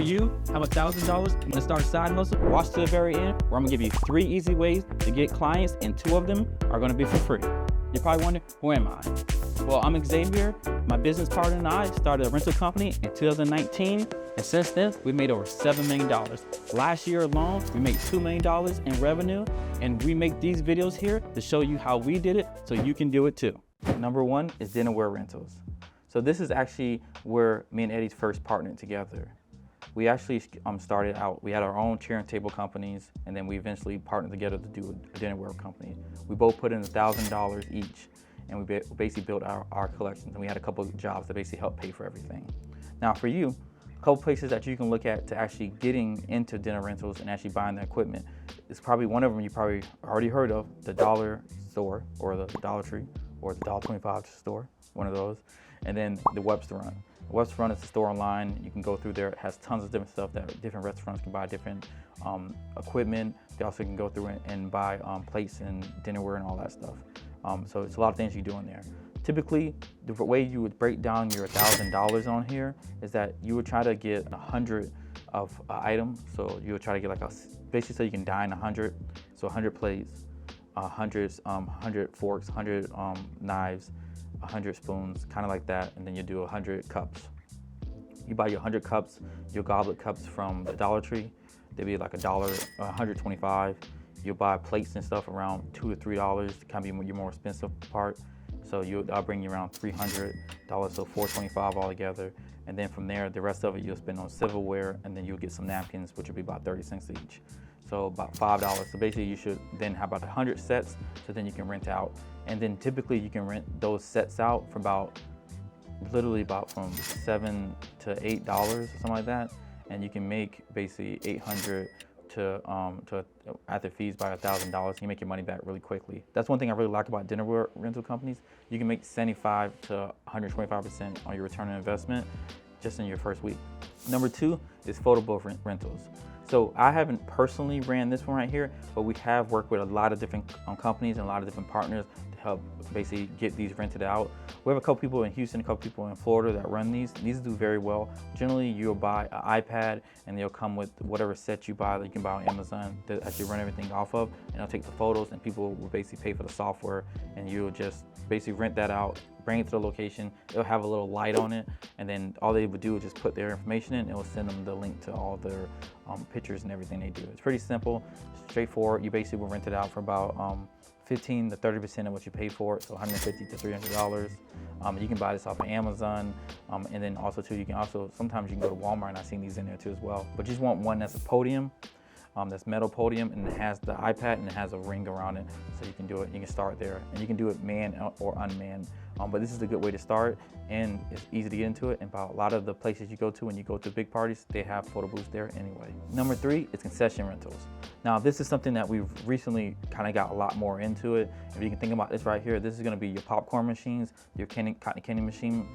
you have $1,000 and to start a side hustle, watch to the very end where I'm gonna give you 3 easy ways to get clients, and 2 of them are gonna be for free. You're probably wondering, who am I? Well, I'm Xavier. My business partner and I started a rental company in 2019, and since then, we made over $7 million. Last year alone, we made $2 million in revenue, and we make these videos here to show you how we did it so you can do it too. Number 1 is Dinnerware Rentals. So this is actually where me and Eddie's first partnered together. We actually started out, we had our own chair and table companies, and then we eventually partnered together to do a dinnerware company. We both put in $1,000 each, and we basically built our collections, and we had a couple of jobs that basically helped pay for everything. Now for you, a couple places that you can look at to actually getting into dinner rentals and actually buying the equipment is probably one of them you probably already heard of, the dollar store or the Dollar Tree or the $1.25 store, one of those, and then the Webstaurant. Webstaurant is a store online. You can go through there. It has tons of different stuff that different restaurants can buy, different equipment. They also can go through and buy plates and dinnerware and all that stuff. So it's a lot of things you can do in there. Typically, the way you would break down your $1,000 on here is that you would try to get 100 of items. So you would try to get like basically so you can dine 100. So 100 plates, 100 forks, 100 knives, 100 spoons, kind of like that, and then you do 100 cups. You buy your 100 cups, your goblet cups from the Dollar Tree. They'd be like $1, 125. You'll buy plates and stuff around $2 to $3, kind of be your more expensive part. So I'll bring you around $300, so $425 altogether. And then from there, the rest of it you'll spend on silverware, and then you'll get some napkins, which will be about 30 cents each. So about $5. So basically you should then have about 100 sets, so then you can rent out. And then typically you can rent those sets out for literally about from $7 to $8 or something like that. And you can make basically $800 to after fees by $1,000. You make your money back really quickly. That's one thing I really like about dinnerware rental companies. You can make 75 to 125% on your return on investment just in your first week. Number 2 is photo booth rentals. So I haven't personally ran this one right here, but we have worked with a lot of different companies and a lot of different partners to help basically get these rented out. We have a couple people in Houston, a couple people in Florida that run these. These do very well. Generally, you'll buy an iPad and they'll come with whatever set you buy that you can buy on Amazon that actually run everything off of, and they'll take the photos and people will basically pay for the software, and you'll just basically rent that out, bring it to the location. It'll have a little light on it, and then all they would do is just put their information in, and it will send them the link to all their pictures and everything they do. It's pretty simple, straightforward. You basically will rent it out for about 15 to 30% of what you pay for it, so $150 to $300. You can buy this off of Amazon, and then also too, sometimes you can go to Walmart, and I've seen these in there too as well. But you just want one that's a podium, that's metal podium, and it has the iPad and it has a ring around it, so you can do it. You can start there, and you can do it manned or unmanned. But this is a good way to start, and it's easy to get into it. And about a lot of the places you go to when you go to big parties, they have photo booths there anyway. Number 3 is concession rentals. Now this is something that we've recently kind of got a lot more into it. If you can think about this right here, this is going to be your popcorn machines, your cotton candy machines,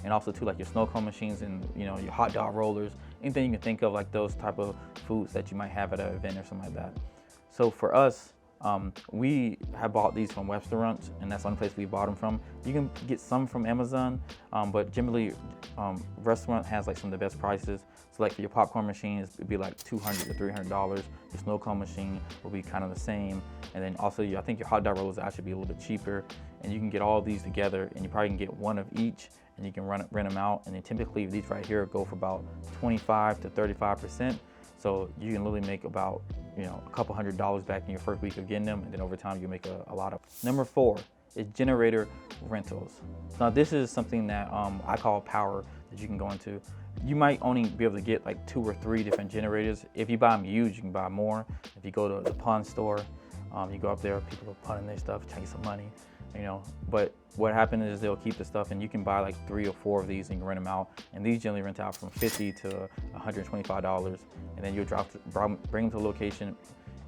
and also too like your snow cone machines and your hot dog rollers, anything you can think of, like those type of foods that you might have at an event or something like that. So for us, we have bought these from Webstaurant, and that's one place we bought them from. You can get some from Amazon, but generally Restaurant has like some of the best prices. So like for your popcorn machines, it'd be like $200 to $300. Your snow cone machine will be kind of the same. And then also I think your hot dog rollers actually be a little bit cheaper, and you can get all of these together, and you probably can get one of each, and you can rent them out. And then typically these right here go for about 25 to 35%. So you can literally make about a couple $100 back in your first week of getting them, and then over time you make a lot of. Number 4 is generator rentals. Now this is something that I call power that you can go into. You might only be able to get like 2 or 3 different generators. If you buy them used, you can buy more. If you go to the pawn store, you go up there, people are punning their stuff, trying to get some money, But what happens is they'll keep the stuff, and you can buy like 3 or 4 of these and you can rent them out. And these generally rent out from $50 to $125, and then you'll bring them to the location,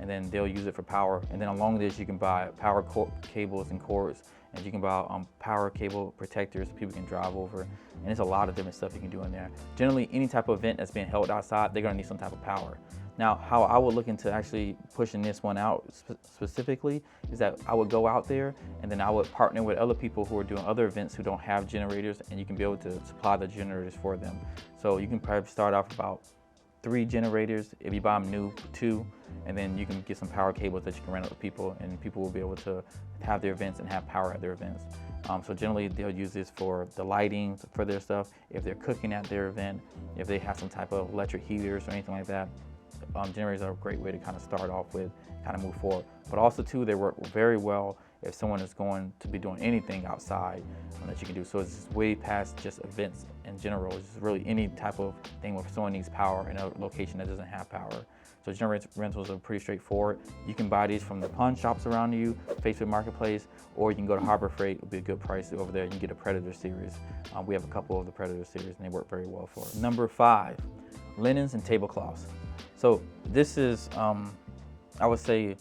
and then they'll use it for power. And then along this, you can buy power cables and cords, and you can buy power cable protectors so people can drive over. And there's a lot of different stuff you can do in there. Generally, any type of event that's being held outside, they're gonna need some type of power. Now, how I would look into actually pushing this one out specifically is that I would go out there, and then I would partner with other people who are doing other events who don't have generators, and you can be able to supply the generators for them. So you can probably start off about 3 generators. If you buy them new, 2, and then you can get some power cables that you can rent out to people, and people will be able to have their events and have power at their events. So generally they'll use this for the lighting for their stuff, if they're cooking at their event, if they have some type of electric heaters or anything like that. Generators are a great way to kind of start off with, kind of move forward. But also too, they work very well if someone is going to be doing anything outside that you can do. So it's way past just events in general. It's really any type of thing where someone needs power in a location that doesn't have power. So generator rentals are pretty straightforward. You can buy these from the pawn shops around you, Facebook Marketplace, or you can go to Harbor Freight. It'll be a good price over there. You can get a Predator series. We have a couple of the Predator series, and they work very well for it. Number 5, linens and tablecloths. So this is, I would say,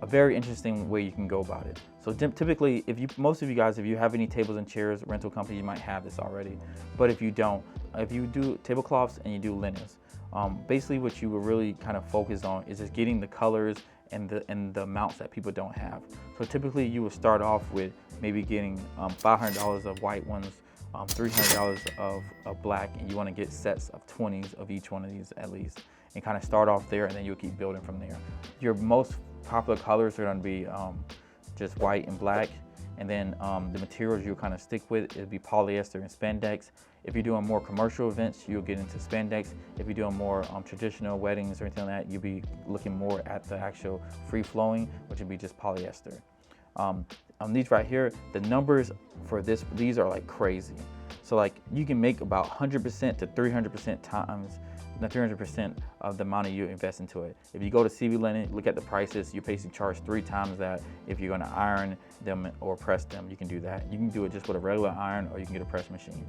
a very interesting way you can go about it. So typically, most of you guys, if you have any tables and chairs rental company, you might have this already. But if you don't, if you do tablecloths and you do linens, basically what you will really kind of focus on is just getting the colors and the amounts that people don't have. So typically you will start off with maybe getting $500 of white ones, $300 of black, and you want to get sets of 20s of each one of these at least, and kind of start off there, and then you'll keep building from there. Your most popular colors are going to be just white and black, and then the materials you'll kind of stick with, it'll be polyester and spandex. If you're doing more commercial events, you'll get into spandex. If you're doing more traditional weddings or anything like that, you'll be looking more at the actual free-flowing, which would be just polyester. On these right here, the numbers for these are like crazy. So like you can make about 100% to 300% times, not 300% of the amount you invest into it. If you go to CV Linen, look at the prices, you basically charge 3 times that. If you're gonna iron them or press them, you can do that. You can do it just with a regular iron, or you can get a press machine.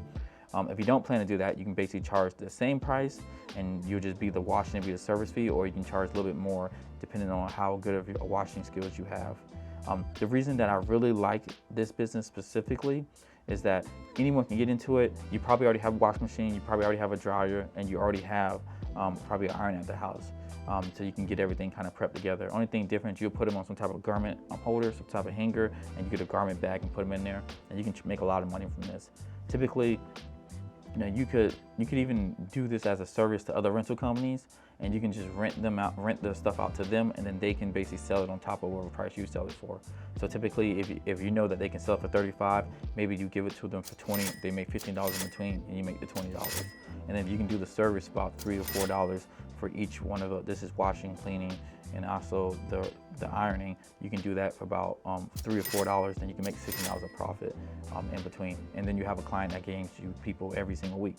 If you don't plan to do that, you can basically charge the same price, and you'll just be the washing and be the service fee, or you can charge a little bit more depending on how good of your washing skills you have. The reason that I really like this business specifically is that anyone can get into it. You probably already have a washing machine, you probably already have a dryer, and you already have probably an iron at the house. So you can get everything kind of prepped together. Only thing different, you'll put them on some type of garment holder, some type of hanger, and you get a garment bag and put them in there, and you can make a lot of money from this. Typically, you could even do this as a service to other rental companies, and you can just rent the stuff out to them, and then they can basically sell it on top of whatever price you sell it for. So typically, if you know that they can sell it for $35, maybe you give it to them for $20, they make $15 in between, and you make the $20. And then you can do the service about $3 to $4 for each one of this is washing, cleaning, and also the ironing. You can do that for about $3 or $4, then you can make $16 of profit in between. And then you have a client that gains you people every single week.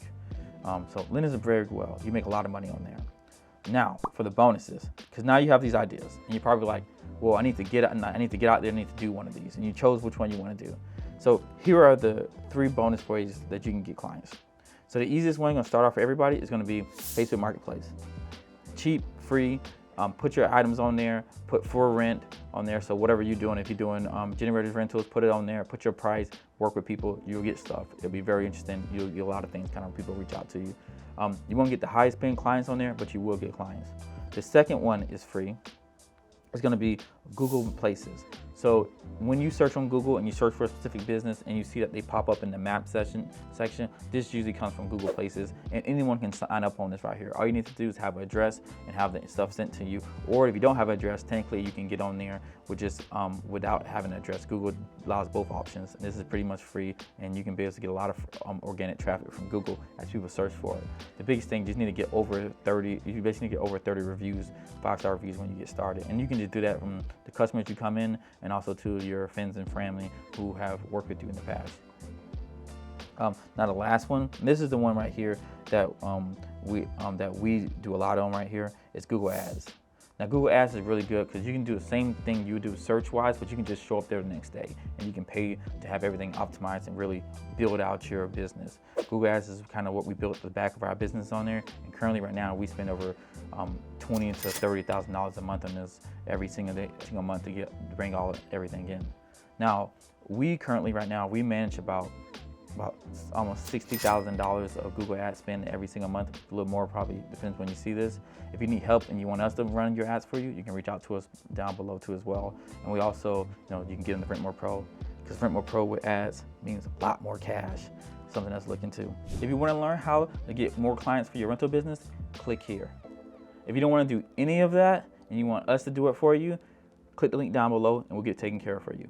So linens are very well. You make a lot of money on there. Now for the bonuses, because now you have these ideas, and you're probably like, well, I need to get out there, I need to do one of these, and you chose which one you want to do. So here are the 3 bonus ways that you can get clients. So the easiest one, going to start off for everybody, is going to be Facebook Marketplace. Cheap, free. Put your items on there, put for rent on there. So whatever you're doing, if you're doing generators rentals, put it on there, put your price, work with people, you'll get stuff. It'll be very interesting. You'll get a lot of things, kind of people reach out to you. You won't get the highest paying clients on there, but you will get clients. The second one is free. It's going to be Google Places. So when you search on Google and you search for a specific business and you see that they pop up in the map section, this usually comes from Google Places, and anyone can sign up on this right here. All you need to do is have an address and have the stuff sent to you. Or if you don't have an address, technically you can get on there with just without having an address. Google allows both options. This is pretty much free, and you can be able to get a lot of organic traffic from Google as people search for it. The biggest thing, you just need to get over 30. You basically need to get over 30 reviews, 5-star reviews when you get started, and you can just do that from the customers you come in, and also to your friends and family who have worked with you in the past. Now the last one, and this is the one right here that we do a lot on right here, is Google Ads. Now Google Ads is really good because you can do the same thing you do search-wise, but you can just show up there the next day, and you can pay to have everything optimized and really build out your business. Google Ads is kind of what we built at the back of our business on there, and currently right now we spend over $20,000 to $30,000 a month on this every single month to bring everything in. Now we currently right now we manage about almost $60,000 of Google Ads spend every single month. A little more probably, depends when you see this. If you need help and you want us to run your ads for you, you can reach out to us down below too as well. And we also, you can get in the Rent More Pro, because Rent More Pro with ads means a lot more cash. Something else to look into. If you want to learn how to get more clients for your rental business, click here. If you don't want to do any of that and you want us to do it for you, click the link down below and we'll get it taken care of for you.